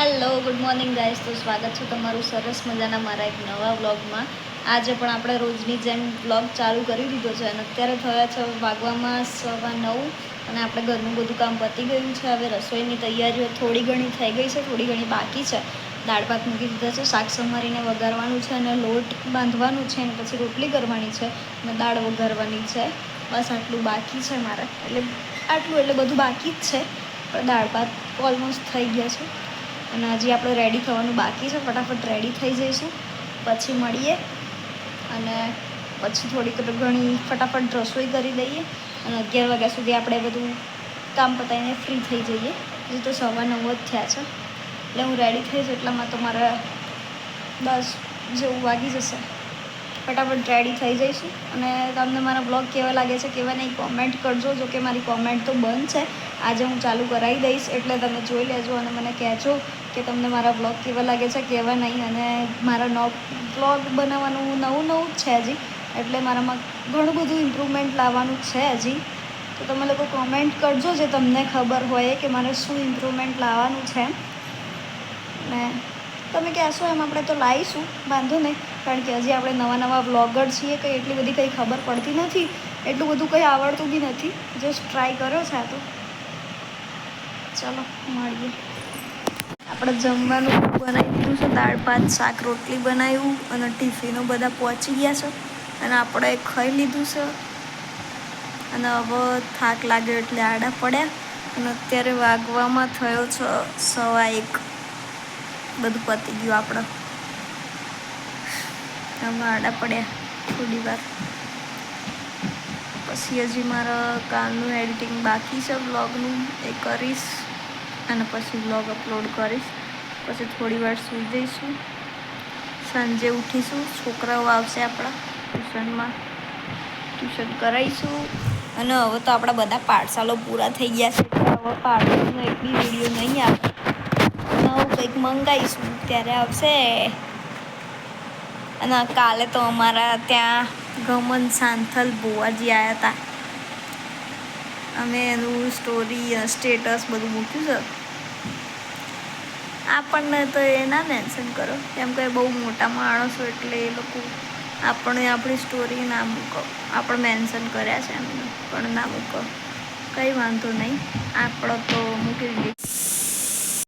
Hello good morning guys, તો સ્વાગત છે તમારું સરસ મજાના મારા એક નવા વ્લોગમાં. આજે પણ આપણે રોજની જેમ વ્લોગ ચાલુ કરી દીધો છે અને અત્યારે થયા છે વાગવામાં 9:15 અને આપણે ઘરનું બધું કામ પતી ગયું છે. હવે રસોઈની તૈયારીઓ થોડી ઘણી થઈ ગઈ છે, થોડી ઘણી બાકી છે. દાળ ભાત મૂકી દીધા છે, શાક સમારીને વઘારવાનું છે અને લોટ બાંધવાનું છે અને પછી રોટલી કરવાની છે અને દાળ વઘારવાની છે. બસ આટલું બાકી છે મારે, એટલે બધું બાકી જ છે, પણ દાળ ભાત ઓલમોસ્ટ થઈ ગયા છે અને હજી આપણે રેડી થવાનું બાકી છે. ફટાફટ રેડી થઈ જઈશું, પછી મળીએ અને પછી થોડીક ઘણી ફટાફટ રસોઈ કરી દઈએ અને 11 વાગ્યા સુધી આપણે બધું કામ પતાવીને ફ્રી થઈ જઈએ. હજી તો 9:15 જ થયા છે, એટલે હું રેડી થઈશ એટલામાં તો મારે 10 જેવું વાગી જશે. ફટાફટ રેડી થઈ જઈશું અને તમને મારા બ્લોગ કેવા લાગે છે કેવા નહીં કોમેન્ટ કરજો. જો કે મારી કોમેન્ટ તો બંધ છે, આજે હું ચાલુ કરાવી દઈશ એટલે તમે જોઈ લેજો અને મને કહેજો કે તમને મારા બ્લોગ કેવા લાગે છે કેવા નહીં. અને મારા બ્લોગ બનાવવાનું નવું જ છે હજી, એટલે મારામાં ઘણું બધું ઇમ્પ્રૂવમેન્ટ લાવવાનું છે હજી. તો તમે લોકો કોમેન્ટ કરજો જે તમને ખબર હોય કે મારે શું ઇમ્પ્રૂવમેન્ટ લાવવાનું છે. ને તમે કહેશો એમ આપણે તો લાવીશું, વાંધો નહીં. કારણ કે હજી આપણે નવા વ્લોગર છીએ, કંઈ એટલી બધી કંઈ ખબર પડતી નથી, એટલું બધું કંઈ આવડતું બી નથી. જસ્ટ ટ્રાય કર્યો છે. આ તો ચાલો મળીએ. આપણે જમવાનું બનાવી દીધું છે, દાળ ભાત શાક રોટલી બનાવ્યું અને ટિફિનો બધા પહોંચી ગયા છે અને આપણે ખાઈ લીધું છે અને હવે થાક લાગ્યો એટલે આડા પડ્યા અને અત્યારે વાગવામાં થયો છે 1:15. બધું પતી ગયું આપણે, હવે આડા પડ્યા થોડી વાર. પછી હજી મારા કાલનું એડિટિંગ બાકી છે વ્લોગનું, એ કરીશ અને પછી વ્લોગ અપલોડ કરીશ. પછી થોડી વાર સૂઈ જઈશું, સાંજે ઉઠીશું, છોકરાઓ આવશે આપણા ટ્યુશનમાં, ટ્યુશન કરાવીશું. અને હવે તો આપણા બધા પાઠશાળો પૂરા થઈ ગયા છે, એટલે હવે પાઠશાળાનો એક બી વિડીયો નહીં આવે. નવું કંઈક મંગાવીશું ત્યારે આવશે. અને કાલે તો અમારા ત્યાં ગમન સાંથલ ભુવાજી આવ્યા હતા. અમે એનું સ્ટોરી સ્ટેટસ બધું મૂક્યું છે. આપણને તો એ ના મેન્શન કરો, કેમ કે બહુ મોટા માણસો એટલે એ લોકો આપણી સ્ટોરી ના મૂકો. આપણે મેન્શન કર્યા છે એમને, પણ ના મૂકો, કંઈ વાંધો નહીં. આપણો તો મૂકી દીધી.